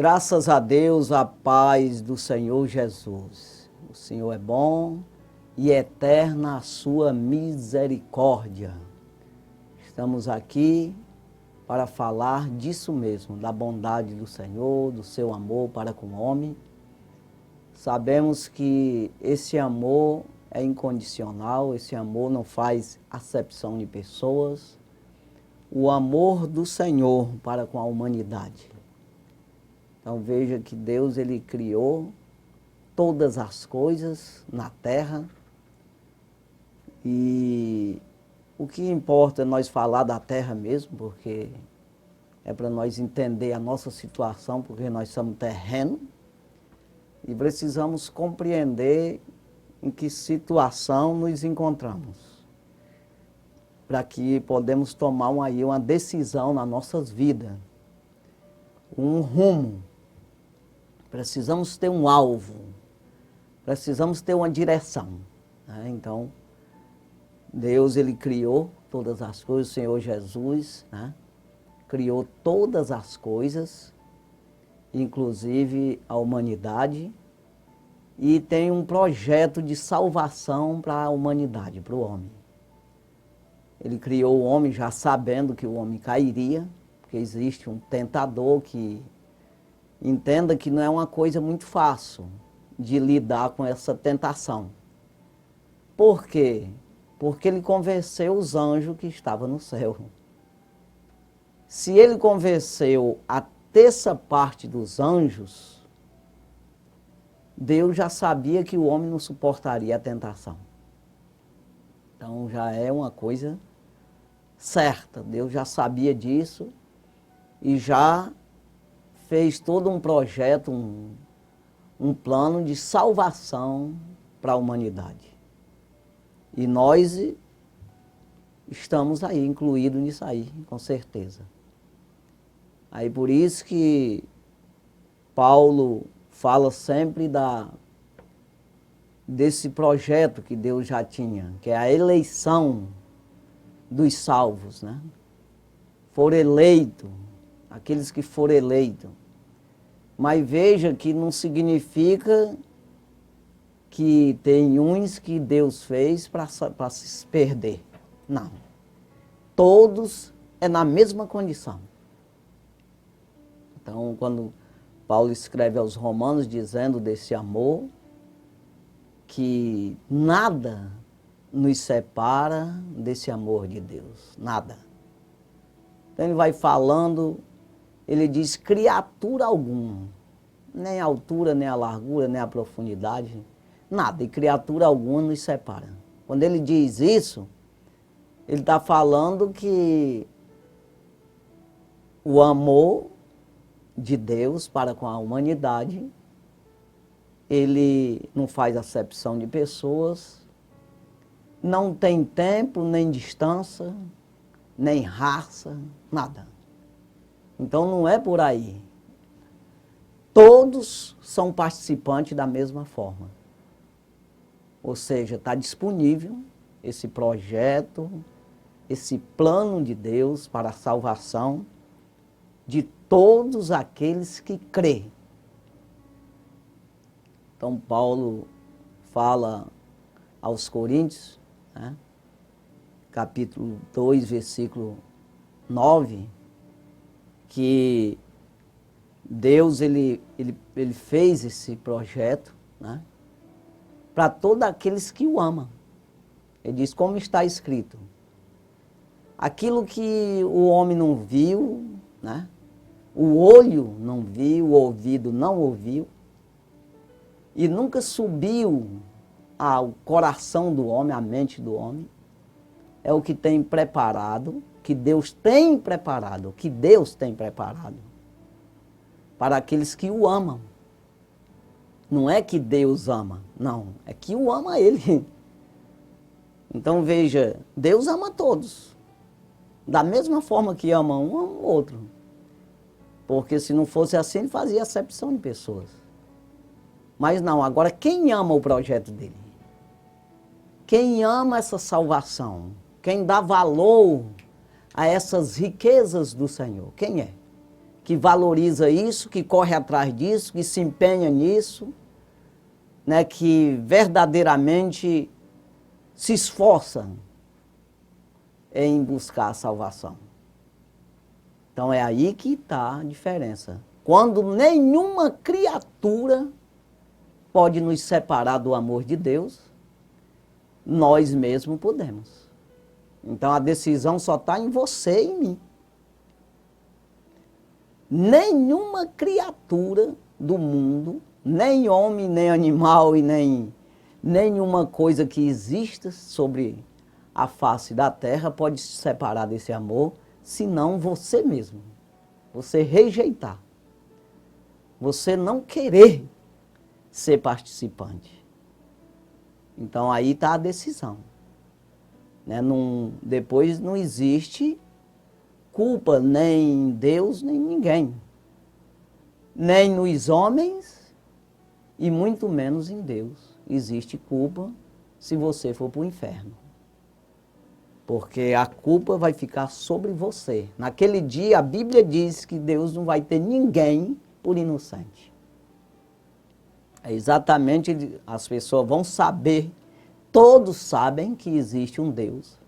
Graças a Deus, a paz do Senhor Jesus. O Senhor é bom e eterna a sua misericórdia. Estamos aqui para falar disso mesmo, da bondade do Senhor, do seu amor para com o homem. Sabemos que esse amor é incondicional, esse amor não faz acepção de pessoas. O amor do Senhor para com a humanidade. Então veja que Deus ele criou todas as coisas na terra e o que importa é nós falar da terra mesmo, porque é para nós entender a nossa situação, porque nós somos terreno e precisamos compreender em que situação nos encontramos, para que podemos tomar uma decisão nas nossas vidas, um rumo. Precisamos ter um alvo, precisamos ter uma direção. Né? Então, Deus ele criou todas as coisas, o Senhor Jesus, né? Criou todas as coisas, inclusive a humanidade, e tem um projeto de salvação para a humanidade, para o homem. Ele criou o homem já sabendo que o homem cairia, porque existe um tentador que entenda que não é uma coisa muito fácil de lidar com essa tentação. Por quê? Porque ele convenceu os anjos que estavam no céu. Se ele convenceu a terça parte dos anjos, Deus já sabia que o homem não suportaria a tentação. Então já é uma coisa certa. Deus já sabia disso e já fez todo um projeto, um plano de salvação para a humanidade. E nós estamos aí, incluídos nisso aí, com certeza. Aí por isso que Paulo fala sempre desse projeto que Deus já tinha, que é a eleição dos salvos, né? Foram eleitos, aqueles que foram eleitos. Mas veja que não significa que tem uns que Deus fez para se perder. Não. Todos é na mesma condição. Então, quando Paulo escreve aos Romanos dizendo desse amor, que nada nos separa desse amor de Deus. Nada. Então ele vai falando. Ele diz criatura alguma, nem a altura, nem a largura, nem a profundidade, nada, e criatura alguma nos separa. Quando ele diz isso, ele está falando que o amor de Deus para com a humanidade, ele não faz acepção de pessoas, não tem tempo, nem distância, nem raça, nada. Então não é por aí. Todos são participantes da mesma forma. Ou seja, está disponível esse projeto, esse plano de Deus para a salvação de todos aqueles que crêem. Então Paulo fala aos Coríntios, né? Capítulo 2, versículo 9, que Deus ele fez esse projeto, né, para todos aqueles que o amam. Ele diz, como está escrito, aquilo que o homem não viu, né, o olho não viu, o ouvido não ouviu, e nunca subiu ao coração do homem, à mente do homem, é o que tem preparado, que Deus tem preparado para aqueles que o amam. Não é que Deus ama, não, é que o ama ele. Então veja, Deus ama todos, da mesma forma que ama um, ama o outro. Porque se não fosse assim, ele fazia acepção de pessoas. Mas não, agora quem ama o projeto dele? Quem ama essa salvação? Quem dá valor a essas riquezas do Senhor? Quem é? que valoriza isso, que corre atrás disso, que se empenha nisso, né, que verdadeiramente se esforça em buscar a salvação. Então é aí que está a diferença. Quando nenhuma criatura pode nos separar do amor de Deus, nós mesmos podemos. Então a decisão só está em você e em mim. Nenhuma criatura do mundo, nem homem, nem animal e nem nenhuma coisa que exista sobre a face da terra pode se separar desse amor, senão você mesmo. Você rejeitar. Você não querer ser participante. Então aí está a decisão. Né? Depois não existe culpa nem em Deus, nem em ninguém. Nem nos homens e muito menos em Deus. Existe culpa se você for para o inferno. Porque a culpa vai ficar sobre você. Naquele dia a Bíblia diz que Deus não vai ter ninguém por inocente. É exatamente, as pessoas vão saber, todos sabem que existe um Deus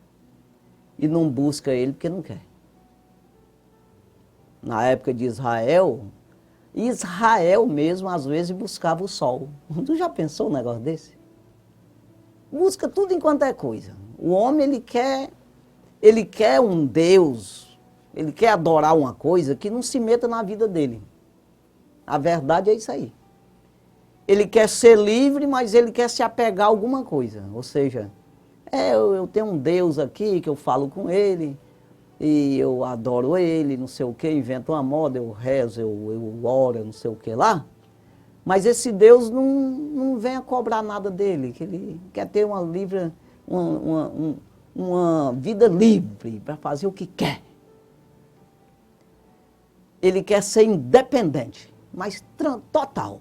e não busca Ele porque não quer. Na época de Israel mesmo às vezes buscava o sol. Tu já pensou um negócio desse? Busca tudo enquanto é coisa. O homem, ele quer um Deus, ele quer adorar uma coisa que não se meta na vida dele. A verdade é isso aí. Ele quer ser livre, mas ele quer se apegar a alguma coisa. Ou seja, eu tenho um Deus aqui que eu falo com ele, e eu adoro ele, não sei o que, invento uma moda, eu rezo, eu oro, não sei o que lá. Mas esse Deus não vem a cobrar nada dele, que ele quer ter uma vida livre para fazer o que quer. Ele quer ser independente, mas total.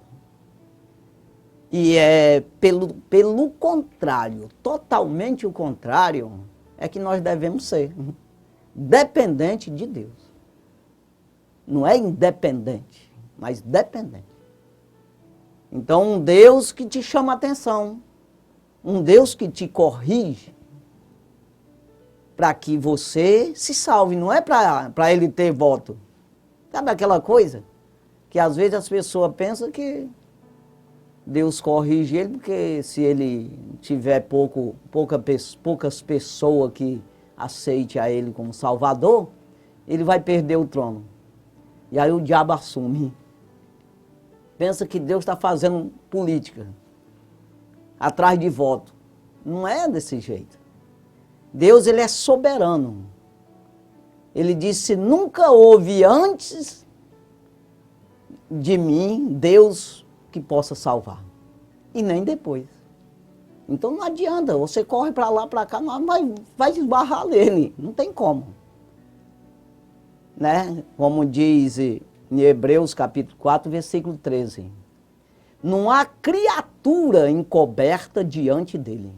E é pelo contrário, totalmente o contrário, é que nós devemos ser. Dependente de Deus. Não é independente, mas dependente. Então, um Deus que te chama a atenção, um Deus que te corrige, para que você se salve, não é para ele ter voto. Sabe aquela coisa que às vezes as pessoas pensam que Deus corrige ele porque se ele tiver poucas pessoas que aceite a ele como Salvador, ele vai perder o trono. E aí o diabo assume. Pensa que Deus está fazendo política, atrás de voto. Não é desse jeito. Deus, ele é soberano. Ele disse, nunca houve antes de mim Deus que possa salvar. E nem depois. Então não adianta, você corre para lá, para cá, não vai esbarrar nele, não tem como. Né? Como diz em Hebreus capítulo 4, versículo 13. Não há criatura encoberta diante dele.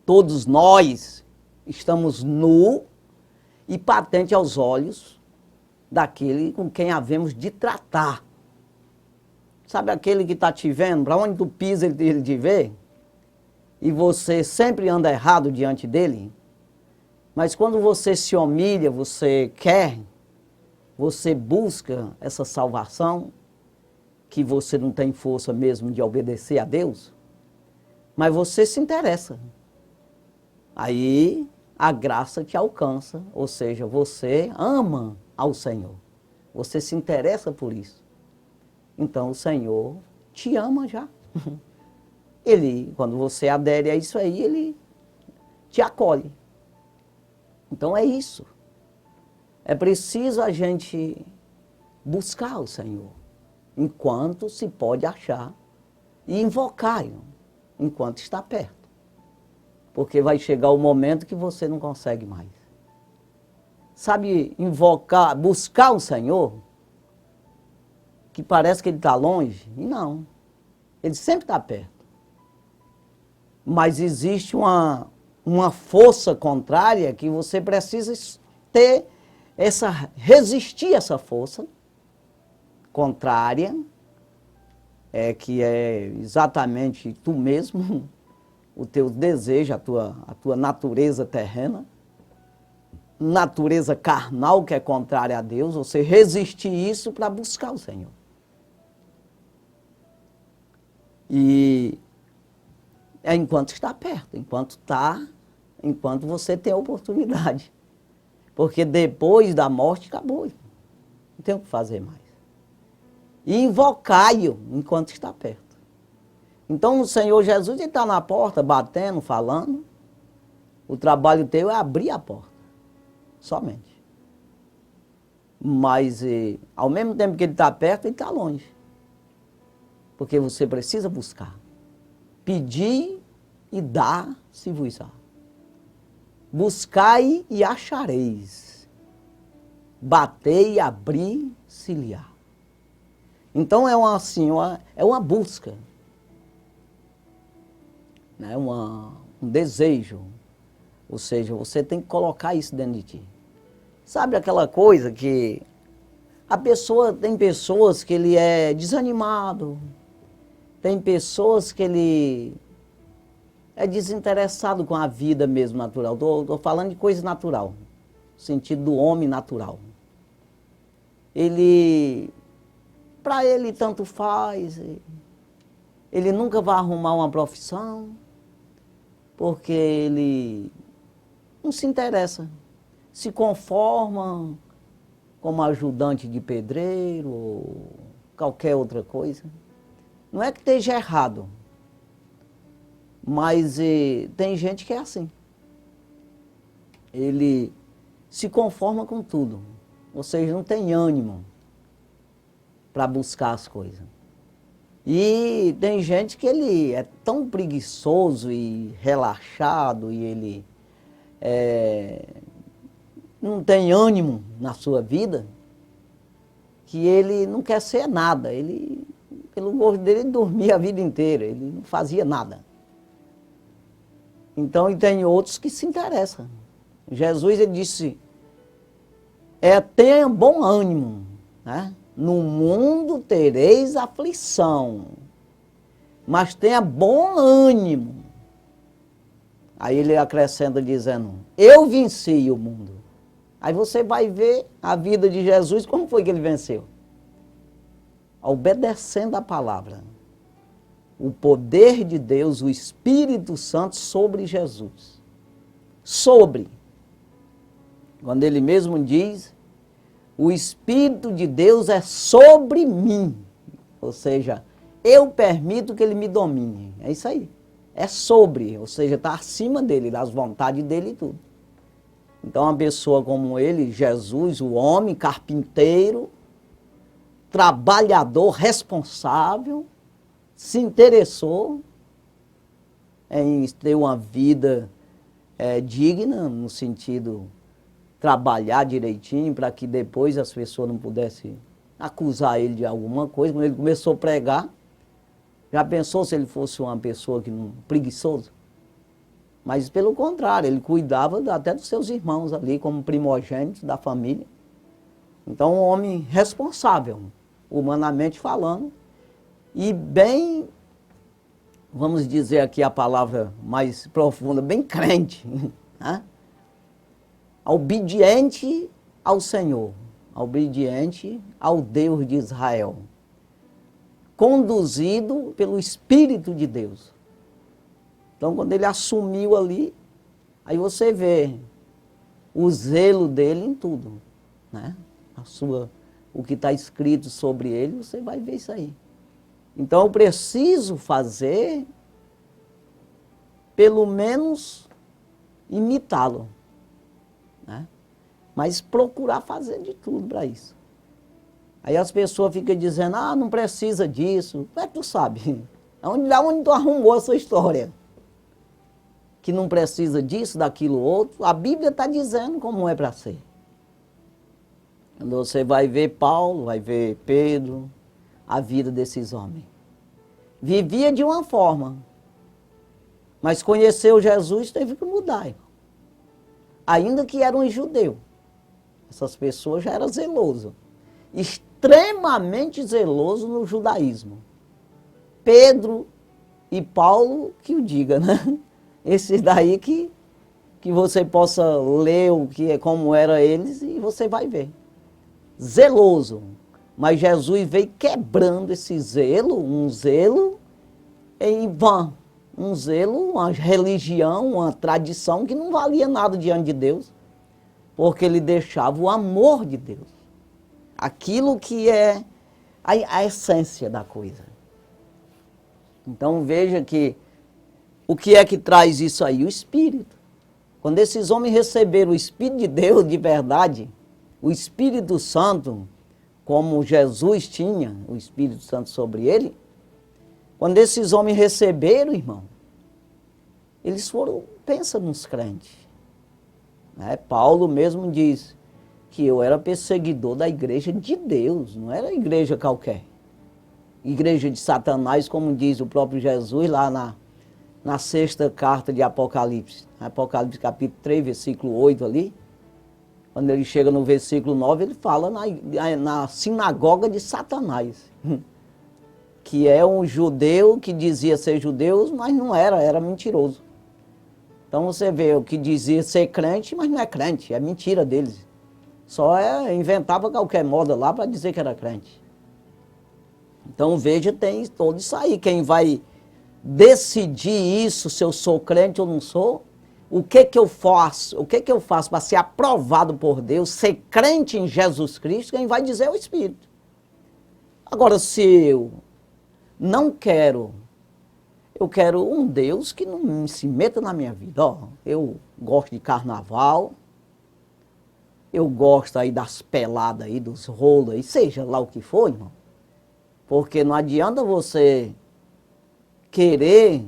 Todos nós estamos nu e patente aos olhos daquele com quem havemos de tratar. Sabe aquele que está te vendo, para onde tu pisa ele te vê? E você sempre anda errado diante dele? Mas quando você se humilha, você busca essa salvação, que você não tem força mesmo de obedecer a Deus, mas você se interessa. Aí a graça te alcança, ou seja, você ama ao Senhor. Você se interessa por isso. Então o Senhor te ama já. Ele, quando você adere a isso aí, ele te acolhe. Então é isso. É preciso a gente buscar o Senhor, enquanto se pode achar, e invocá-lo, enquanto está perto. Porque vai chegar o momento que você não consegue mais. Sabe, buscar o Senhor, que parece que ele está longe, e não. Ele sempre está perto. Mas existe uma força contrária que você precisa ter resistir essa força contrária, que é exatamente tu mesmo, o teu desejo, a tua natureza terrena, natureza carnal que é contrária a Deus, você resistir isso para buscar o Senhor. E é enquanto está perto, enquanto você tem a oportunidade. Porque depois da morte acabou, não tem o que fazer mais. E invocai-o enquanto está perto. Então o Senhor Jesus está na porta, batendo, falando. O trabalho teu é abrir a porta. Somente. Mas ao mesmo tempo que ele está perto, ele está longe. Porque você precisa buscar. Pedir e dar-se-vos-á. Buscai e achareis. Batei e abri-se-lhe-á. Então é uma busca. Né? Um desejo. Ou seja, você tem que colocar isso dentro de ti. Sabe aquela coisa que tem pessoas que ele é desanimado, tem pessoas que ele é desinteressado com a vida mesmo natural. Estou falando de coisa natural, no sentido do homem natural. Para ele tanto faz, ele nunca vai arrumar uma profissão, porque ele não se interessa, se conforma como ajudante de pedreiro ou qualquer outra coisa. Não é que esteja errado, mas tem gente que é assim. Ele se conforma com tudo, ou seja, não tem ânimo para buscar as coisas. E tem gente que ele é tão preguiçoso e relaxado e ele não tem ânimo na sua vida, que ele não quer ser nada. Pelo gosto dele, ele dormia a vida inteira, ele não fazia nada. Então, e tem outros que se interessam. Jesus, ele disse, tenha bom ânimo, né? No mundo tereis aflição, mas tenha bom ânimo. Aí ele acrescenta dizendo, eu venci o mundo. Aí você vai ver a vida de Jesus, como foi que ele venceu? Obedecendo a palavra. O poder de Deus, o Espírito Santo sobre Jesus. Quando ele mesmo diz, o Espírito de Deus é sobre mim. Ou seja, eu permito que ele me domine. É isso aí. É sobre, ou seja, está acima dele, das vontades dele e tudo. Então, uma pessoa como ele, Jesus, o homem, carpinteiro, trabalhador, responsável, se interessou em ter uma vida digna, no sentido trabalhar direitinho, para que depois as pessoas não pudessem acusar ele de alguma coisa. Quando ele começou a pregar, já pensou se ele fosse uma pessoa preguiçosa? Mas pelo contrário, ele cuidava até dos seus irmãos ali, como primogênitos da família. Então, um homem responsável, humanamente falando, e bem, vamos dizer aqui a palavra mais profunda, bem crente, né? Obediente ao Senhor, obediente ao Deus de Israel, conduzido pelo Espírito de Deus. Então, quando ele assumiu ali, aí você vê o zelo dele em tudo, né? O que está escrito sobre ele, você vai ver isso aí. Então, eu preciso fazer, pelo menos, imitá-lo, né? Mas procurar fazer de tudo para isso. Aí as pessoas ficam dizendo, não precisa disso. Como é que tu sabe? Da onde tu arrumou essa história? Que não precisa disso, daquilo outro. A Bíblia está dizendo como é para ser. Quando você vai ver Paulo, vai ver Pedro, a vida desses homens. Vivia de uma forma, mas conheceu Jesus, teve que mudar, irmão. Ainda que era um judeu. Essas pessoas já eram zelosas, extremamente zeloso no judaísmo. Pedro e Paulo, que o diga, né? Esses daí que você possa ler o que como era eles e você vai ver. Zeloso. Mas Jesus veio quebrando esse zelo, um zelo em vão. Um zelo, uma religião, uma tradição que não valia nada diante de Deus. Porque ele deixava o amor de Deus. Aquilo que é a essência da coisa. Então veja que o que é que traz isso aí? O Espírito. Quando esses homens receberam o Espírito de Deus de verdade, o Espírito Santo, como Jesus tinha o Espírito Santo sobre ele, quando esses homens receberam, irmão, eles foram, pensa nos crentes. Né? Paulo mesmo diz que eu era perseguidor da igreja de Deus, não era igreja qualquer. Igreja de Satanás, como diz o próprio Jesus lá na sexta carta de Apocalipse. Apocalipse capítulo 3, versículo 8 ali. Quando ele chega no versículo 9, ele fala na sinagoga de Satanás. Que é um judeu que dizia ser judeu, mas não era, era mentiroso. Então você vê o que dizia ser crente, mas não é crente, é mentira deles. Só inventava qualquer moda lá para dizer que era crente. Então veja, tem todo isso aí. Quem vai decidir isso, se eu sou crente ou não sou, o que que eu faço? O que que eu faço para ser aprovado por Deus, ser crente em Jesus Cristo? Quem vai dizer é o Espírito. Agora, se eu não quero, eu quero um Deus que não se meta na minha vida. Ó, eu gosto de carnaval, eu gosto aí das peladas aí, dos rolos aí, seja lá o que for, irmão. Porque não adianta você querer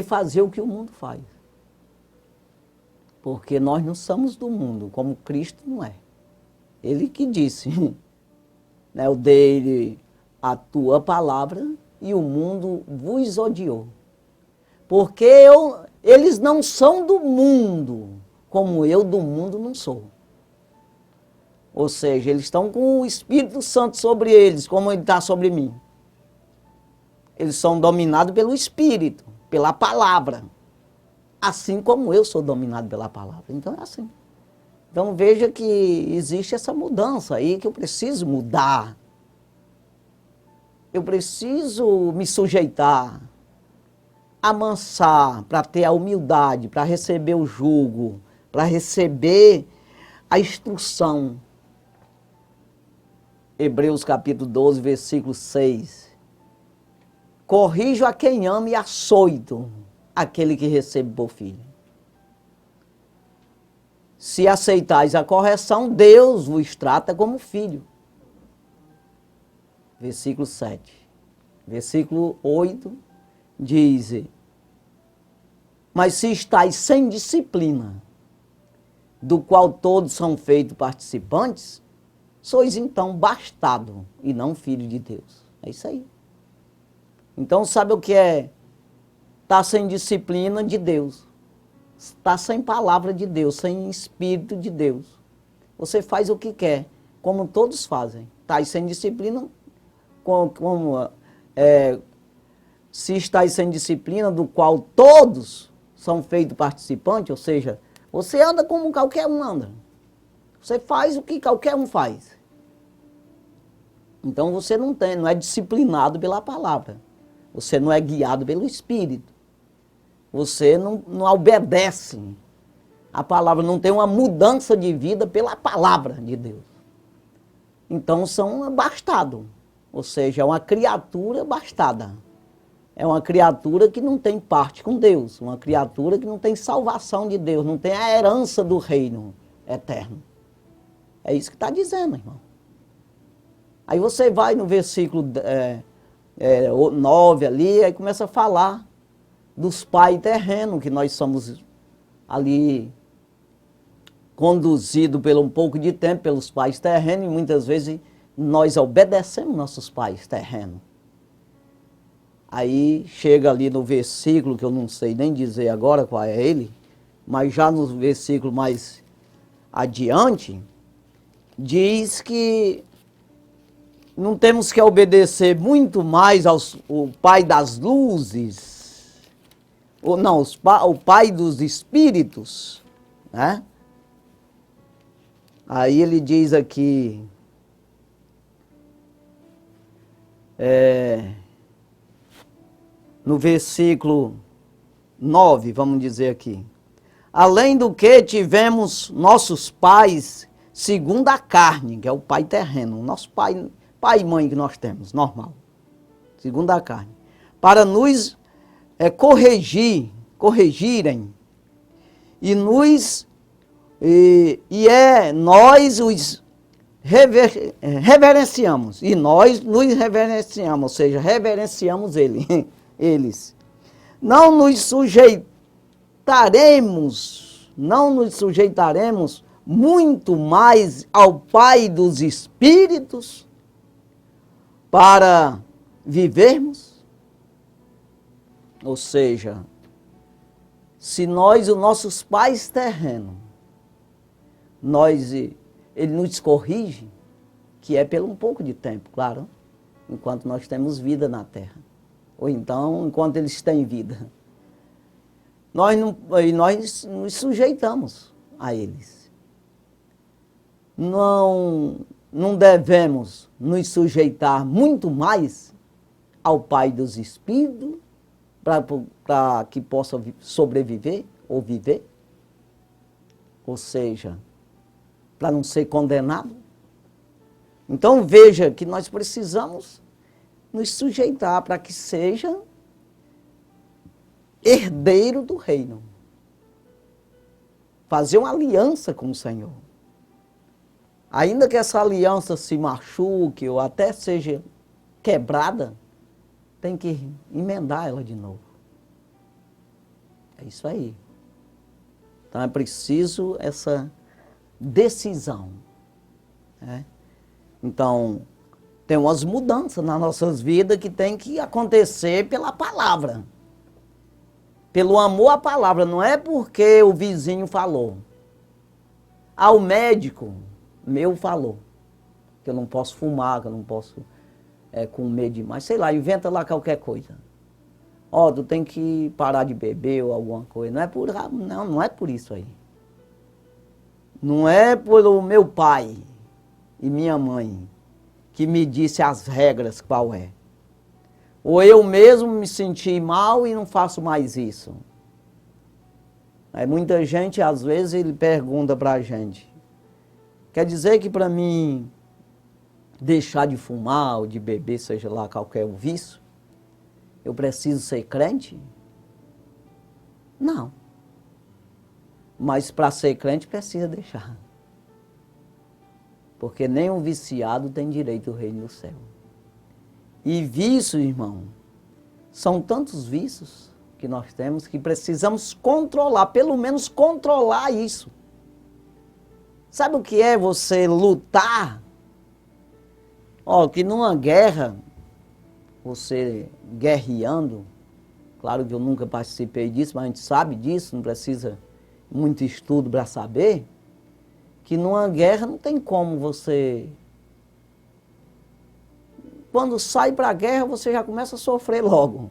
fazer o que o mundo faz. Porque nós não somos do mundo, como Cristo não é. Ele que disse, né, eu dei a tua palavra e o mundo vos odiou. Porque eles não são do mundo, como eu do mundo não sou. Ou seja, eles estão com o Espírito Santo sobre eles, como ele está sobre mim. Eles são dominados pelo Espírito, pela palavra. Assim como eu sou dominado pela palavra. Então é assim. Então veja que existe essa mudança aí, que eu preciso mudar. Eu preciso me sujeitar, amansar, para ter a humildade, para receber o jugo, para receber a instrução. Hebreus capítulo 12, versículo 6. Corrijo a quem ama e açoito aquele que recebe por filho. Se aceitais a correção, Deus vos trata como filho. Versículo 7. Versículo 8 diz: mas se estáis sem disciplina, do qual todos são feitos participantes, sois então bastardo e não filho de Deus. É isso aí. Então sabe o que é estar sem disciplina de Deus? Estar sem palavra de Deus, sem Espírito de Deus. Você faz o que quer, como todos fazem. Está sem disciplina, se estáis sem disciplina, do qual todos são feitos participantes, ou seja, você anda como qualquer um anda. Você faz o que qualquer um faz. Então você não é disciplinado pela palavra. Você não é guiado pelo Espírito. Você não obedece. A palavra não tem uma mudança de vida pela palavra de Deus. Então são bastados. Ou seja, é uma criatura bastada. É uma criatura que não tem parte com Deus. Uma criatura que não tem salvação de Deus. Não tem a herança do reino eterno. É isso que está dizendo, irmão. Aí você vai no versículo 9 ali, aí começa a falar dos pais terrenos, que nós somos ali conduzidos por um pouco de tempo pelos pais terrenos, e muitas vezes nós obedecemos nossos pais terrenos. Aí chega ali no versículo, que eu não sei nem dizer agora qual é ele, mas já no versículo mais adiante, diz que não temos que obedecer muito mais ao Pai das luzes, ou não, o Pai dos espíritos, né? Aí ele diz aqui, no versículo 9, vamos dizer aqui. Além do que tivemos nossos pais segundo a carne, que é o pai terreno, o nosso pai e mãe que nós temos, normal, segundo a carne, para nos corrigirem, e nós os reverenciamos, e nós nos reverenciamos, ou seja, reverenciamos eles. Não nos sujeitaremos muito mais ao Pai dos Espíritos para vivermos? Ou seja, se nós, os nossos pais terrenos, ele nos corrige, que é pelo um pouco de tempo, claro, enquanto nós temos vida na terra. Ou então, enquanto eles têm vida. Nós nos sujeitamos a eles. Não devemos nos sujeitar muito mais ao Pai dos Espíritos para que possa sobreviver ou viver? Ou seja, para não ser condenado? Então veja que nós precisamos nos sujeitar para que seja herdeiro do reino. Fazer uma aliança com o Senhor. Ainda que essa aliança se machuque ou até seja quebrada, tem que emendar ela de novo. É isso aí. Então é preciso essa decisão. Né? Então, tem umas mudanças nas nossas vidas que tem que acontecer pela palavra. Pelo amor à palavra, não é porque o vizinho falou. O médico meu falou que eu não posso fumar, que eu não posso comer demais, sei lá, inventa lá qualquer coisa. Tu tem que parar de beber ou alguma coisa. Não é por isso aí. Não é pelo meu pai e minha mãe que me disse as regras qual é. Ou eu mesmo me senti mal e não faço mais isso. Aí muita gente, às vezes, ele pergunta para a gente, quer dizer que para mim deixar de fumar ou de beber, seja lá qualquer o vício, eu preciso ser crente? Não. Mas para ser crente precisa deixar. Porque nem um viciado tem direito ao reino do céu. E vício, irmão, são tantos vícios que nós temos que precisamos controlar, pelo menos controlar isso. Sabe o que é você lutar? Que numa guerra, você guerreando, claro que eu nunca participei disso, mas a gente sabe disso, não precisa muito estudo para saber, que numa guerra não tem como você... Quando sai para a guerra, você já começa a sofrer logo.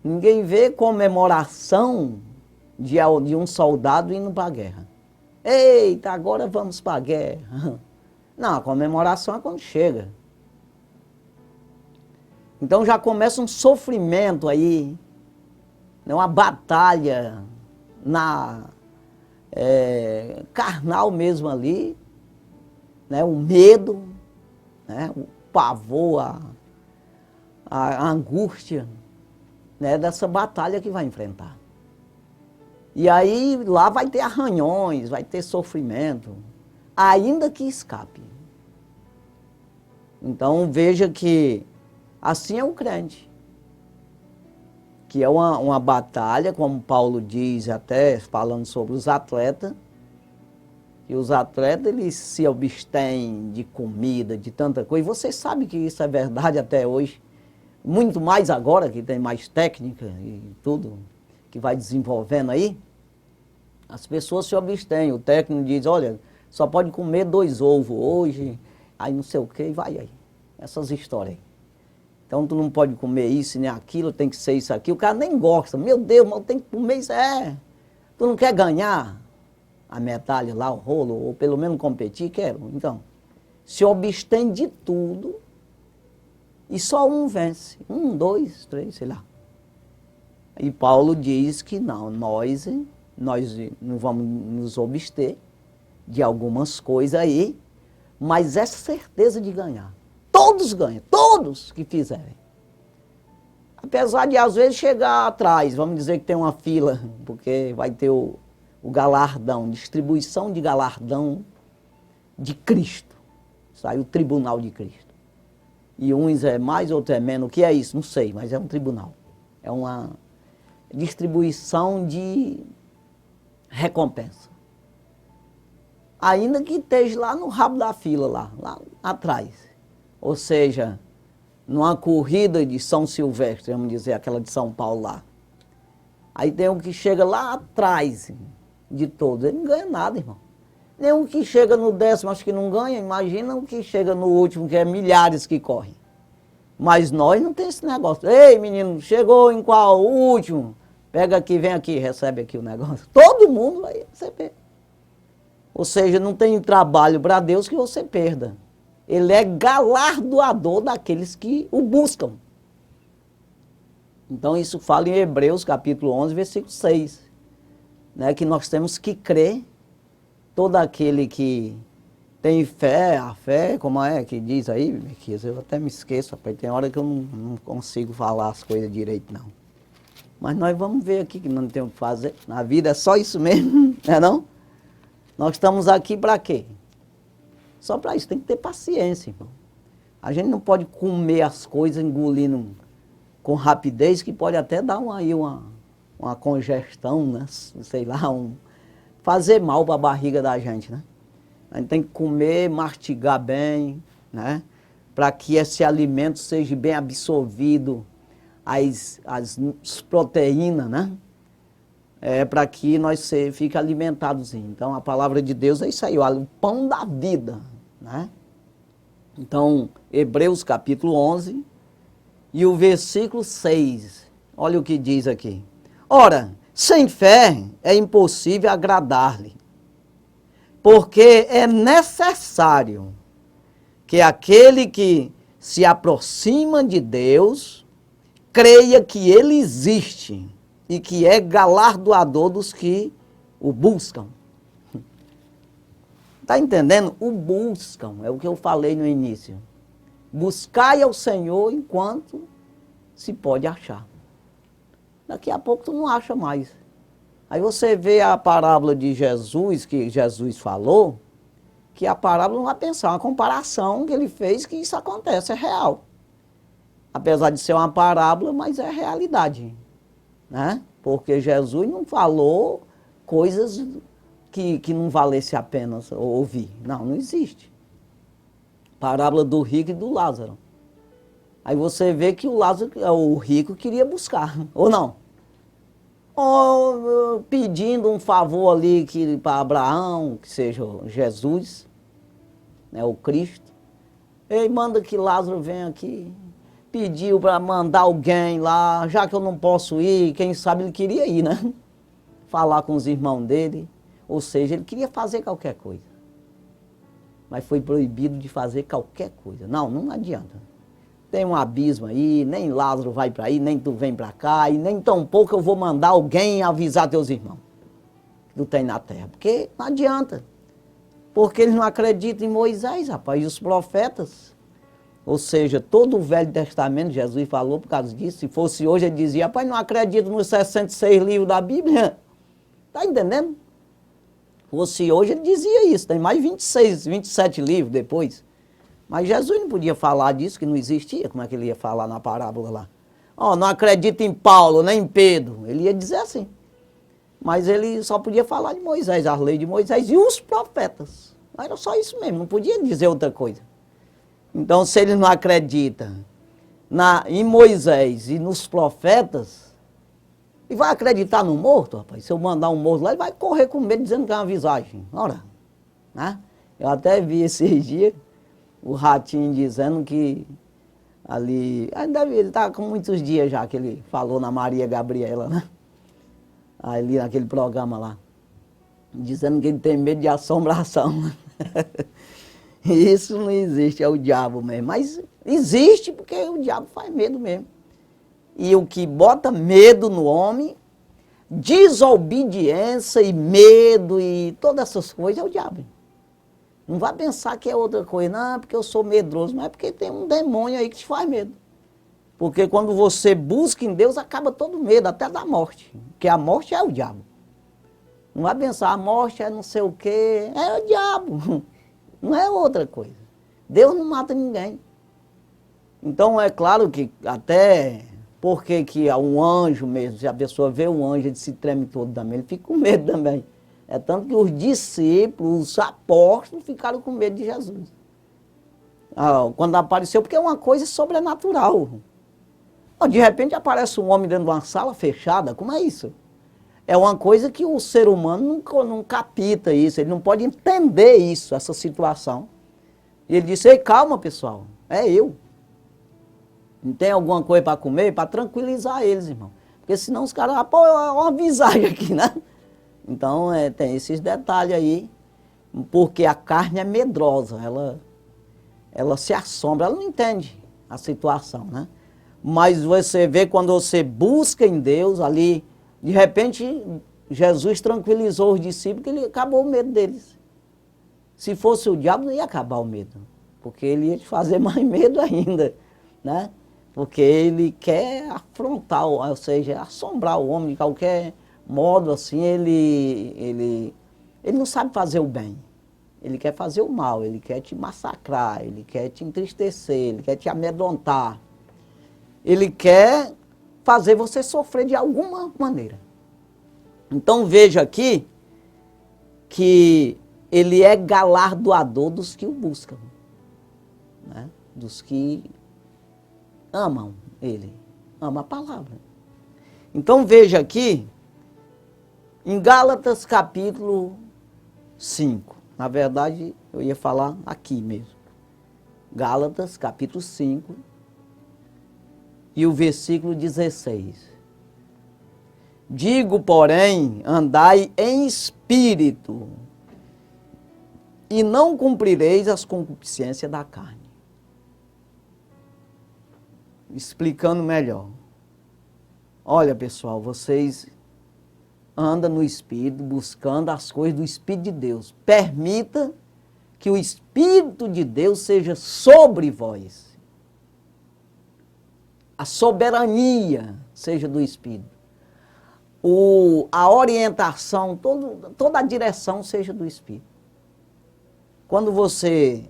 Ninguém vê comemoração de um soldado indo para a guerra. Eita, agora vamos para a guerra. Não, a comemoração é quando chega. Então já começa um sofrimento aí, né, uma batalha carnal mesmo ali, né, o medo, né, o pavor, a angústia, né, dessa batalha que vai enfrentar. E aí lá vai ter arranhões, vai ter sofrimento, ainda que escape. Então veja que assim é o crente, que é uma batalha, como Paulo diz, até falando sobre os atletas, que os atletas eles se abstêm de comida, de tanta coisa, e você sabe que isso é verdade até hoje, muito mais agora que tem mais técnica e tudo, que vai desenvolvendo aí, As pessoas se abstêm, o técnico diz, olha, só pode comer 2 ovos hoje, aí não sei o que, vai aí. Essas histórias aí. Então tu não pode comer isso nem aquilo, tem que ser isso aqui. O cara nem gosta, meu Deus, mas tem que comer isso. Tu não quer ganhar a medalha lá, o rolo, ou pelo menos competir? Quero. Então, se abstém de tudo e só um vence. 1, 2, 3, sei lá. E Paulo diz que não, nós não vamos nos abster de algumas coisas aí, mas é certeza de ganhar. Todos ganham, todos que fizerem. Apesar de às vezes chegar atrás, vamos dizer que tem uma fila, porque vai ter o galardão, distribuição de galardão de Cristo. Sai o tribunal de Cristo. E uns é mais, outros é menos. O que é isso? Não sei, mas é um tribunal. É uma distribuição de recompensa. Ainda que esteja lá no rabo da fila, lá atrás. Ou seja, numa corrida de São Silvestre, vamos dizer, aquela de São Paulo lá. Aí tem um que chega lá atrás de todos, ele não ganha nada, irmão. Nem um que chega no 10º, acho que não ganha, imagina um que chega no último, que é milhares que correm. Mas nós não tem esse negócio. Ei, menino, chegou em qual? O último. Pega aqui, vem aqui, recebe aqui o negócio. Todo mundo vai receber. Ou seja, não tem trabalho para Deus que você perda. Ele é galardoador daqueles que o buscam. Então isso fala em Hebreus capítulo 11, versículo 6. Né, que nós temos que crer, todo aquele que tem fé, a fé, como é que diz aí, Miquias? Eu até me esqueço, rapaz, tem hora que eu não consigo falar as coisas direito, não. Mas nós vamos ver aqui que não temos o que fazer. Na vida é só isso mesmo, não é não? Nós estamos aqui para quê? Só para isso, tem que ter paciência, irmão. A gente não pode comer as coisas engolindo com rapidez, que pode até dar uma congestão, né? Sei lá, fazer mal para a barriga da gente, né? A gente tem que comer, mastigar bem, né? Para que esse alimento seja bem absorvido, as proteínas, né? Para que nós fiquem alimentados. Então, a palavra de Deus é isso aí, o pão da vida, né? Então, Hebreus capítulo 11 e o versículo 6, olha o que diz aqui. Ora, sem fé é impossível agradar-lhe, porque é necessário que aquele que se aproxima de Deus creia que ele existe e que é galardoador dos que o buscam. Está entendendo? O buscam, é o que eu falei no início. Buscai ao Senhor enquanto se pode achar. Daqui a pouco tu não acha mais. Aí você vê a parábola de Jesus, que Jesus falou, que a parábola não vai pensar, uma comparação que ele fez, que isso acontece, é real. Apesar de ser uma parábola, mas é realidade, né? Porque Jesus não falou coisas que não valesse a pena ouvir. Não existe. Parábola do rico e do Lázaro. Aí você vê que o rico queria buscar, ou não? Ou pedindo um favor ali para Abraão, que seja Jesus, né, o Cristo. Ei, manda que Lázaro venha aqui. Pediu para mandar alguém lá, já que eu não posso ir, quem sabe ele queria ir, né? Falar com os irmãos dele. Ou seja, ele queria fazer qualquer coisa. Mas foi proibido de fazer qualquer coisa. Não adianta. Tem um abismo aí, nem Lázaro vai para aí, nem tu vem para cá, e nem tão pouco eu vou mandar alguém avisar teus irmãos que tu tem na terra. Porque não adianta. Porque eles não acreditam em Moisés, rapaz, e os profetas. Ou seja, todo o Velho Testamento, Jesus falou por causa disso. Se fosse hoje, ele dizia, rapaz, não acredito nos 66 livros da Bíblia. Está entendendo? Se fosse hoje, ele dizia isso. Tem mais 26, 27 livros depois. Mas Jesus não podia falar disso, que não existia. Como é que ele ia falar na parábola lá? Não acredito em Paulo, nem em Pedro. Ele ia dizer assim. Mas ele só podia falar de Moisés, as leis de Moisés e os profetas. Era só isso mesmo, não podia dizer outra coisa. Então, se ele não acredita em Moisés e nos profetas, E vai acreditar no morto, rapaz? Se eu mandar um morto lá, ele vai correr com medo dizendo que é uma visagem. Ora, né? Eu até vi esses dias o Ratinho dizendo que ali... Ele está com muitos dias já que ele falou na Maria Gabriela, né? Ali naquele programa lá. Dizendo que ele tem medo de assombração. Isso não existe, é o diabo mesmo. Mas existe porque o diabo faz medo mesmo. E o que bota medo no homem, desobediência e medo e todas essas coisas é o diabo. Não vai pensar que é outra coisa, não, porque eu sou medroso, mas é porque tem um demônio aí que te faz medo. Porque quando você busca em Deus, acaba todo medo, até da morte. Porque a morte é o diabo. Não vai pensar, a morte é não sei o quê, é o diabo. Não é outra coisa. Deus não mata ninguém. Então é claro que até porque que um anjo mesmo, se a pessoa vê um anjo, ele se treme todo também, ele fica com medo também. É tanto que os discípulos, os apóstolos, ficaram com medo de Jesus. Quando apareceu, porque é uma coisa sobrenatural. De repente aparece um homem dentro de uma sala fechada, como é isso? É uma coisa que o ser humano não capta isso, ele não pode entender isso, essa situação. E ele disse, ei, calma pessoal, é eu. Não tem alguma coisa para comer? Para tranquilizar eles, irmão. Porque senão os caras, pô, é uma visagem aqui, né? Então, tem esses detalhes aí, porque a carne é medrosa, ela se assombra, ela não entende a situação, né? Mas você vê quando você busca em Deus ali, de repente, Jesus tranquilizou os discípulos que ele acabou o medo deles. Se fosse o diabo, não ia acabar o medo, porque ele ia te fazer mais medo ainda, né? Porque ele quer afrontar, ou seja, assombrar o homem de qualquer modo, assim, ele não sabe fazer o bem. Ele quer fazer o mal, ele quer te massacrar, ele quer te entristecer, ele quer te amedrontar. Ele quer fazer você sofrer de alguma maneira. Então veja aqui que ele é galardoador dos que o buscam, né? Dos que amam ele, amam a palavra. Então veja aqui, em Gálatas capítulo 5, na verdade eu ia falar aqui mesmo, Gálatas capítulo 5 e o versículo 16. Digo, porém, andai em espírito, e não cumprireis as concupiscências da carne. Explicando melhor. Olha, pessoal, vocês andam no Espírito, buscando as coisas do Espírito de Deus. Permita que o Espírito de Deus seja sobre vós. A soberania seja do Espírito. A orientação, toda a direção seja do Espírito. Quando você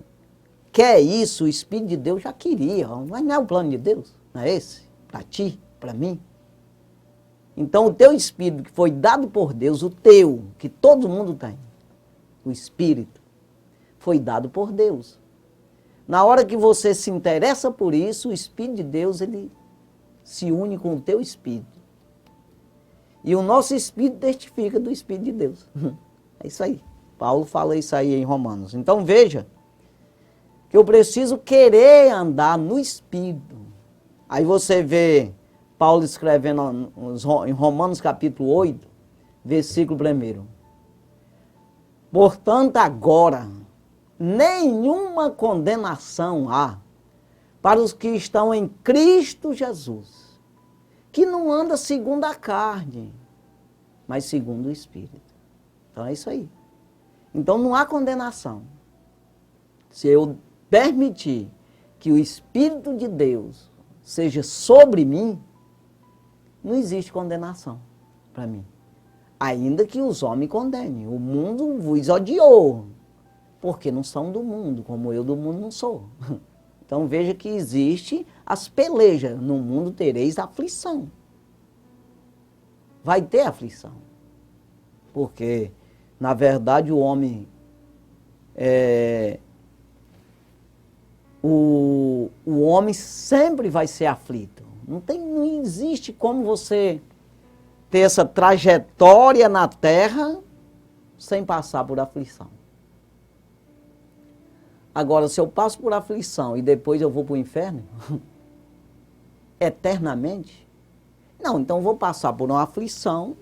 quer isso, o Espírito de Deus já queria, mas não é o plano de Deus, não é esse? Para ti, para mim. Então o teu Espírito que foi dado por Deus, o teu, que todo mundo tem, o Espírito, foi dado por Deus. Na hora que você se interessa por isso, o Espírito de Deus, ele se une com o teu Espírito. E o nosso Espírito testifica do Espírito de Deus. É isso aí. Paulo fala isso aí em Romanos. Então veja, que eu preciso querer andar no Espírito. Aí você vê Paulo escrevendo em Romanos capítulo 8, versículo 1. Portanto, agora, nenhuma condenação há para os que estão em Cristo Jesus, que não anda segundo a carne, mas segundo o Espírito. Então é isso aí. Então não há condenação. Se eu permitir que o Espírito de Deus seja sobre mim, não existe condenação para mim. Ainda que os homens condenem. O mundo vos odiou, porque não são do mundo, como eu do mundo não sou. Então veja que existe as pelejas. No mundo tereis aflição. Vai ter aflição. Porque, na verdade, o homem o homem sempre vai ser aflito. Não existe como você ter essa trajetória na terra sem passar por aflição. Agora, se eu passo por aflição e depois eu vou para o inferno, eternamente, não, então eu vou passar por uma aflição,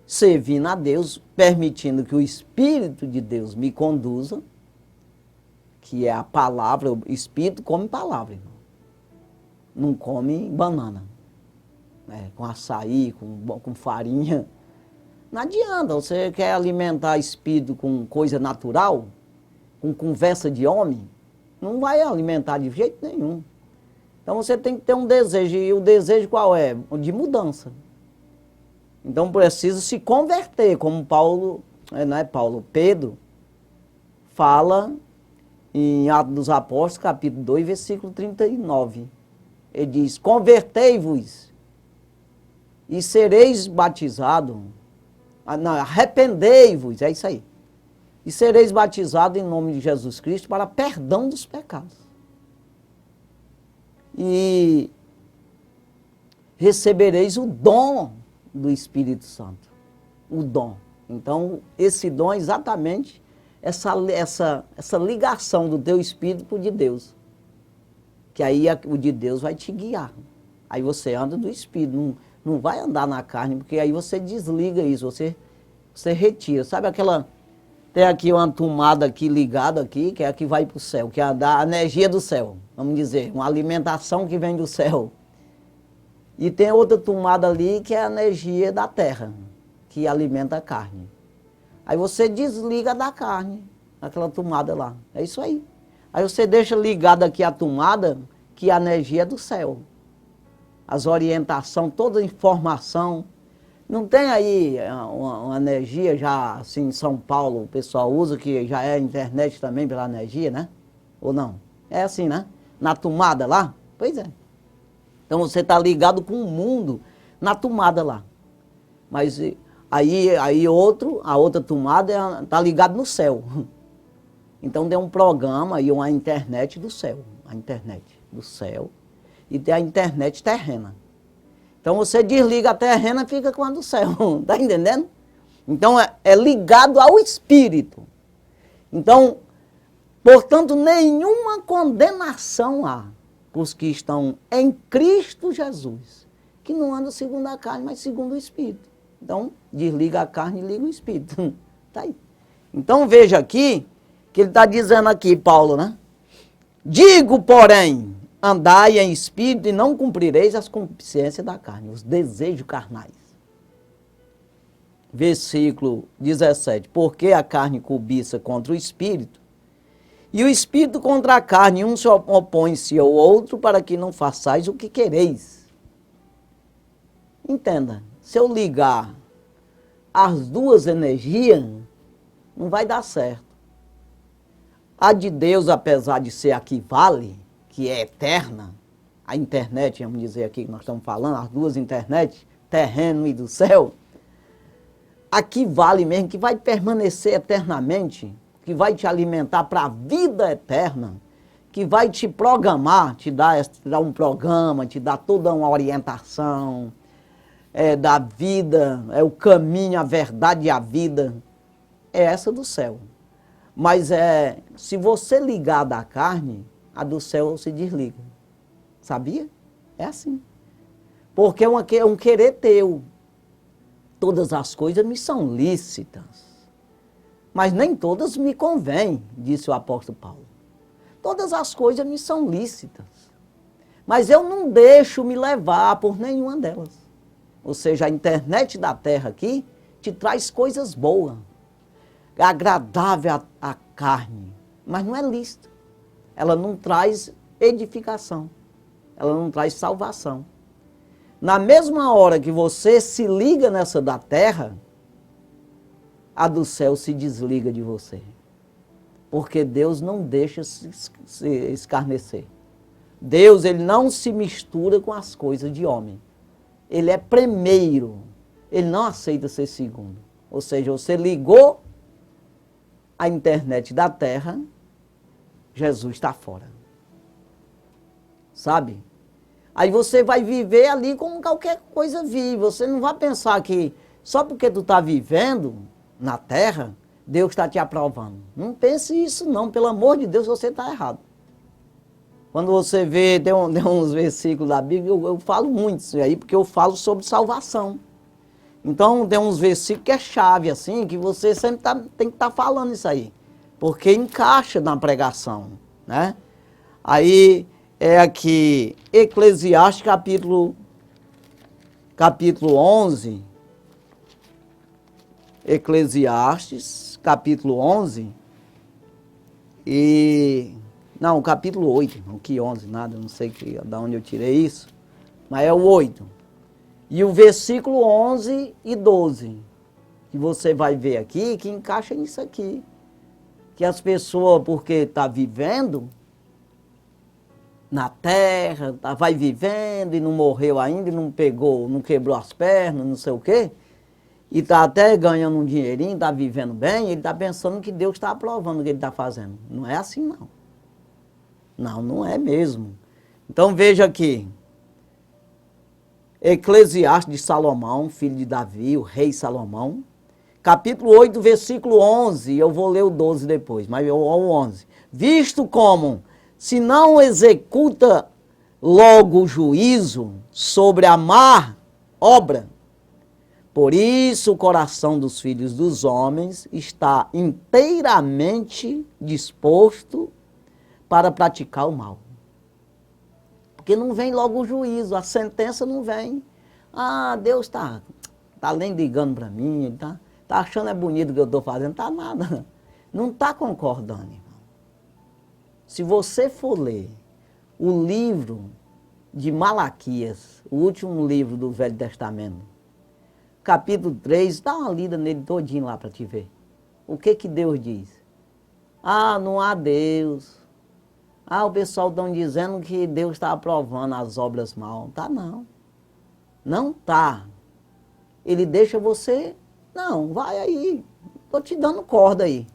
servindo a Deus, permitindo que o Espírito de Deus me conduza, que é a palavra, o Espírito come palavra, irmão. Não come banana, né? Com açaí, com farinha. Não adianta, você quer alimentar Espírito com coisa natural, com conversa de homem, não vai alimentar de jeito nenhum. Então você tem que ter um desejo, e o desejo qual é? De mudança. Então precisa se converter, como Paulo, não é Paulo, Pedro fala em Atos dos Apóstolos, capítulo 2, versículo 39. Ele diz, convertei-vos e sereis batizados. Arrependei-vos, é isso aí. E sereis batizados em nome de Jesus Cristo para perdão dos pecados. E recebereis o dom do Espírito Santo. O dom. Então, esse dom é exatamente essa ligação do teu Espírito com o de Deus. Que aí o de Deus vai te guiar. Aí você anda do Espírito, não vai andar na carne, porque aí você desliga isso, você retira. Sabe aquela... Tem aqui uma tomada aqui ligada aqui, que é a que vai para o céu, que é a da energia do céu, vamos dizer, uma alimentação que vem do céu. E tem outra tomada ali que é a energia da terra, que alimenta a carne. Aí você desliga da carne, aquela tomada lá, é isso aí. Aí você deixa ligada aqui a tomada, que é a energia do céu. As orientações, toda a informação. Não tem aí uma energia já, assim, em São Paulo, o pessoal usa, que já é a internet também pela energia, né? Ou não? É assim, né? Na tomada lá? Pois é. Então você está ligado com o mundo na tomada lá. Mas aí a outra tomada está ligada no céu. Então tem um programa e uma internet do céu. A internet do céu. E tem a internet terrena. Então você desliga a terrena e fica com a do céu. Está entendendo? Então é ligado ao Espírito. Então, portanto, nenhuma condenação há para os que estão em Cristo Jesus, que não andam segundo a carne, mas segundo o Espírito. Então, desliga a carne e liga o Espírito. Está aí. Então veja aqui, que ele está dizendo aqui, Paulo, né? Digo, porém, andai em espírito e não cumprireis as concupiscências da carne, os desejos carnais. Versículo 17. Porque a carne cobiça contra o espírito, e o espírito contra a carne, um se opõe-se ao outro, para que não façais o que quereis. Entenda, se eu ligar as duas energias, não vai dar certo. A de Deus, apesar de ser a que vale, que é eterna, a internet, vamos dizer aqui que nós estamos falando, as duas internet, terreno e do céu, a que vale mesmo, que vai permanecer eternamente, que vai te alimentar para a vida eterna, que vai te programar, te dar um programa, te dar toda uma orientação da vida, é o caminho, a verdade e a vida, é essa do céu. Mas se você ligar da carne, a do céu se desliga. Sabia? É assim. Porque é um querer teu. Todas as coisas me são lícitas, mas nem todas me convêm, disse o apóstolo Paulo. Todas as coisas me são lícitas, mas eu não deixo me levar por nenhuma delas. Ou seja, a internet da terra aqui te traz coisas boas, agradável à carne, mas não é lícita. Ela não traz edificação, ela não traz salvação. Na mesma hora que você se liga nessa da terra, a do céu se desliga de você. Porque Deus não deixa se escarnecer. Deus, ele não se mistura com as coisas de homem. Ele é primeiro, ele não aceita ser segundo. Ou seja, você ligou a internet da terra, Jesus está fora. Sabe? Aí você vai viver ali como qualquer coisa vive. Você não vai pensar que só porque tu está vivendo na terra, Deus está te aprovando. Não pense isso não, pelo amor de Deus, você está errado. Quando você vê, tem uns versículos da Bíblia, eu falo muito isso aí, porque eu falo sobre salvação. Então, tem uns versículos que é chave, assim, que você sempre tem que estar falando isso aí. Porque encaixa na pregação, né? Aí, é aqui, Eclesiastes, capítulo 11. Eclesiastes, capítulo 11. Não, capítulo 8, não que 11, nada, não sei de onde eu tirei isso. Mas é o 8. E o versículo 11 e 12, que você vai ver aqui, que encaixa nisso aqui. Que as pessoas, porque estão vivendo na terra, vai vivendo e não morreu ainda, e não quebrou as pernas, não sei o quê, e está até ganhando um dinheirinho, está vivendo bem, ele está pensando que Deus está aprovando o que ele está fazendo. Não é assim, não. Não, não é mesmo. Então veja aqui. Eclesiastes de Salomão, filho de Davi, o rei Salomão, capítulo 8, versículo 11, eu vou ler o 12 depois, mas o 11. Visto como, se não executa logo o juízo sobre a má obra, por isso o coração dos filhos dos homens está inteiramente disposto para praticar o mal. Porque não vem logo o juízo, a sentença não vem. Ah, Deus está além ligando para mim, ele tá achando é bonito o que eu estou fazendo, tá nada. Não está concordando, irmão. Se você for ler o livro de Malaquias, o último livro do Velho Testamento, capítulo 3, dá uma lida nele todinho lá para te ver. O que Deus diz? Ah, não há Deus. Ah, o pessoal estão dizendo que Deus está aprovando as obras mal. Tá não. Não tá. Ele deixa você... Não, vai aí. Estou te dando corda aí.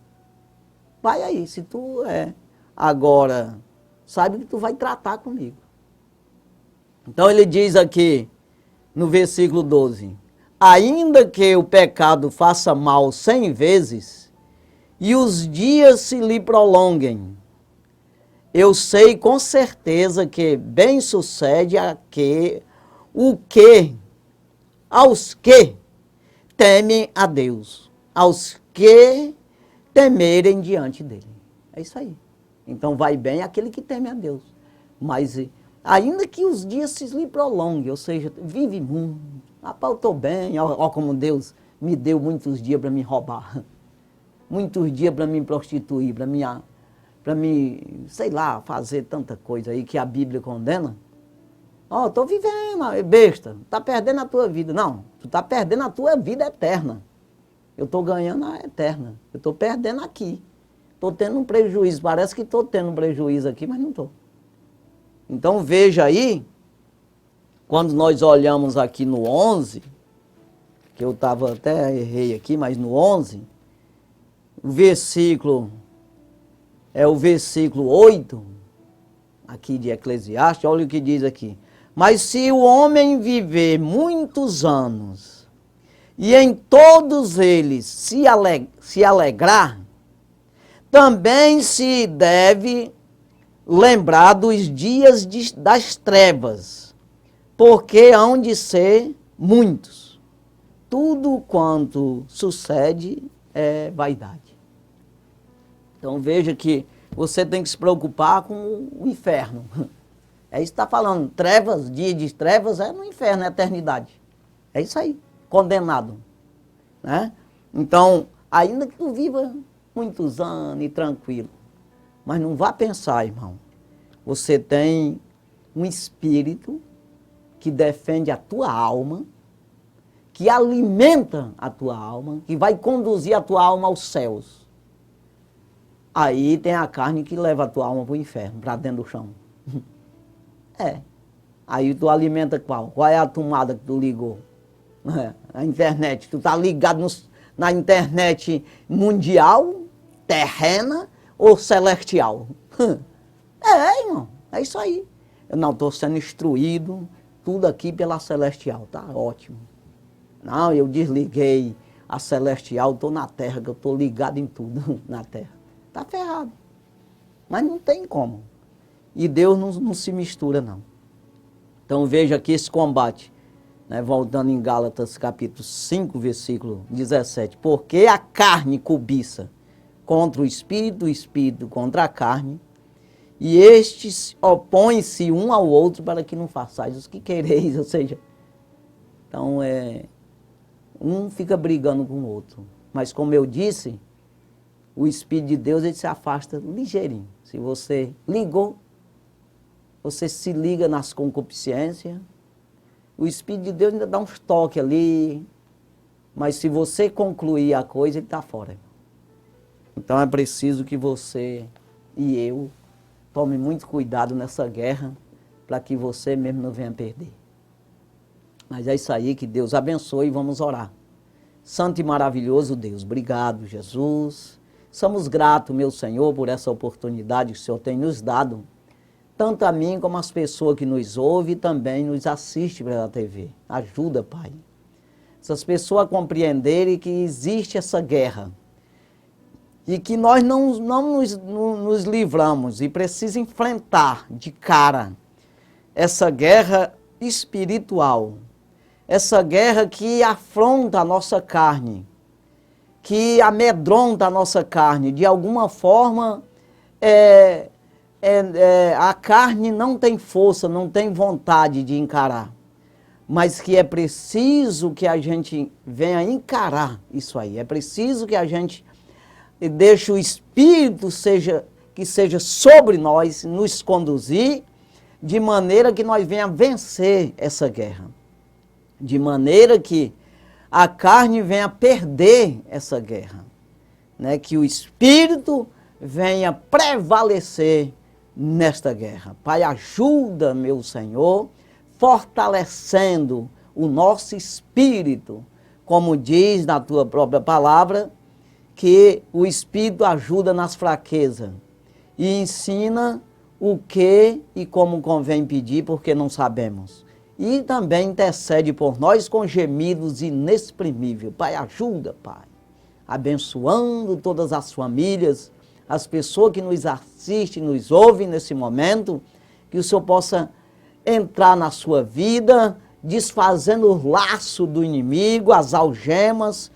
Vai aí, se tu é. Agora, sabe que tu vai tratar comigo. Então ele diz aqui, no versículo 12. Ainda que o pecado faça mal 100 vezes, e os dias se lhe prolonguem, eu sei com certeza que bem sucede aos que temem a Deus, aos que temerem diante dele. É isso aí. Então vai bem aquele que teme a Deus. Mas ainda que os dias se lhe prolonguem, ou seja, vive muito. Rapaz, eu estou bem, ó como Deus me deu muitos dias para me roubar. Muitos dias para me prostituir, para me, sei lá, fazer tanta coisa aí que a Bíblia condena. Ó, estou vivendo, besta, está perdendo a tua vida. Não, tu está perdendo a tua vida eterna. Eu estou ganhando a eterna. Eu estou perdendo aqui. Estou tendo um prejuízo. Parece que estou tendo um prejuízo aqui, mas não estou. Então veja aí, quando nós olhamos aqui no 11, que eu até errei aqui, mas no 11, o versículo... É o versículo 8, aqui de Eclesiastes, olha o que diz aqui. Mas se o homem viver muitos anos, e em todos eles se alegrar, também se deve lembrar dos dias das trevas, porque hão de ser muitos. Tudo quanto sucede é vaidade. Então veja que você tem que se preocupar com o inferno. É isso que está falando. Trevas, dia de trevas é no inferno, é eternidade. É isso aí, condenado. Né? Então, ainda que tu viva muitos anos e tranquilo, mas não vá pensar, irmão. Você tem um espírito que defende a tua alma, que alimenta a tua alma, que vai conduzir a tua alma aos céus. Aí tem a carne que leva a tua alma para o inferno, para dentro do chão. É. Aí tu alimenta qual? Qual é a tomada que tu ligou? A internet. Tu tá ligado na internet mundial, terrena ou celestial? É, irmão. É isso aí. Eu não, estou sendo instruído, tudo aqui pela Celestial, tá ótimo. Não, eu desliguei a Celestial, estou na terra, que eu estou ligado em tudo na terra. Está ferrado. Mas não tem como. E Deus não se mistura, não. Então veja aqui esse combate, né? Voltando em Gálatas capítulo 5, versículo 17. Porque a carne cobiça contra o espírito contra a carne, e estes opõem-se um ao outro para que não façais os que quereis, ou seja, então um fica brigando com o outro. Mas como eu disse, o Espírito de Deus ele se afasta ligeirinho. Se você ligou, você se liga nas concupiscências, o Espírito de Deus ainda dá uns toques ali, mas se você concluir a coisa, ele está fora. Então é preciso que você e eu tome muito cuidado nessa guerra, para que você mesmo não venha perder. Mas é isso aí, que Deus abençoe e vamos orar. Santo e maravilhoso Deus, obrigado, Jesus. Somos gratos, meu Senhor, por essa oportunidade que o Senhor tem nos dado, tanto a mim como as pessoas que nos ouvem e também nos assistem pela TV. Ajuda, Pai. Essas pessoas a compreenderem que existe essa guerra e que nós não nos livramos e precisa enfrentar de cara essa guerra espiritual, essa guerra que afronta a nossa carne, que amedronta a nossa carne. De alguma forma, a carne não tem força, não tem vontade de encarar, mas que é preciso que a gente venha encarar isso aí. É preciso que a gente deixe o Espírito que seja sobre nós, nos conduzir, de maneira que nós venhamos vencer essa guerra. De maneira que a carne venha perder essa guerra. Né? Que o Espírito venha prevalecer nesta guerra. Pai, ajuda, meu Senhor, fortalecendo o nosso espírito, como diz na tua própria palavra, que o Espírito ajuda nas fraquezas e ensina o que e como convém pedir, porque não sabemos. E também intercede por nós com gemidos inexprimíveis. Pai, ajuda, Pai, abençoando todas as famílias, as pessoas que nos assistem, nos ouvem nesse momento, que o Senhor possa entrar na sua vida, desfazendo o laço do inimigo, as algemas,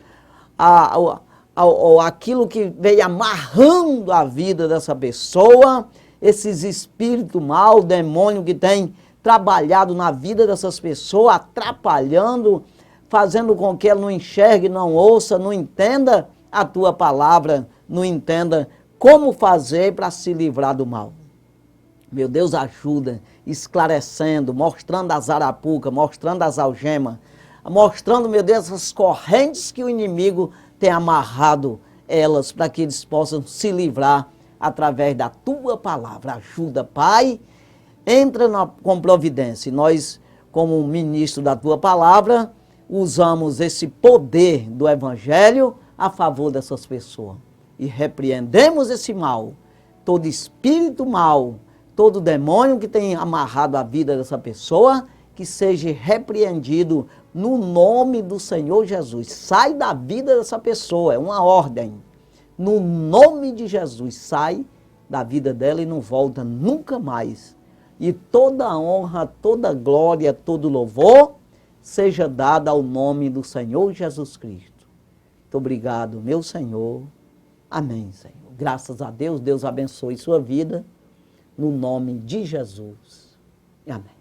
aquilo que veio amarrando a vida dessa pessoa, esses espíritos maus, demônio que tem trabalhado na vida dessas pessoas, atrapalhando, fazendo com que ela não enxergue, não ouça, não entenda a tua palavra, não entenda como fazer para se livrar do mal. Meu Deus, ajuda, esclarecendo, mostrando as arapucas, mostrando as algemas, mostrando, meu Deus, essas correntes que o inimigo tem amarrado elas, para que eles possam se livrar através da tua palavra. Ajuda, Pai, entra com providência. Nós, como ministro da tua palavra, usamos esse poder do Evangelho a favor dessas pessoas. E repreendemos esse mal, todo espírito mal, todo demônio que tem amarrado a vida dessa pessoa, que seja repreendido no nome do Senhor Jesus. Sai da vida dessa pessoa, é uma ordem. No nome de Jesus, sai da vida dela e não volta nunca mais. E toda honra, toda glória, todo louvor seja dada ao nome do Senhor Jesus Cristo. Muito obrigado, meu Senhor. Amém, Senhor. Graças a Deus, Deus abençoe sua vida, no nome de Jesus. Amém.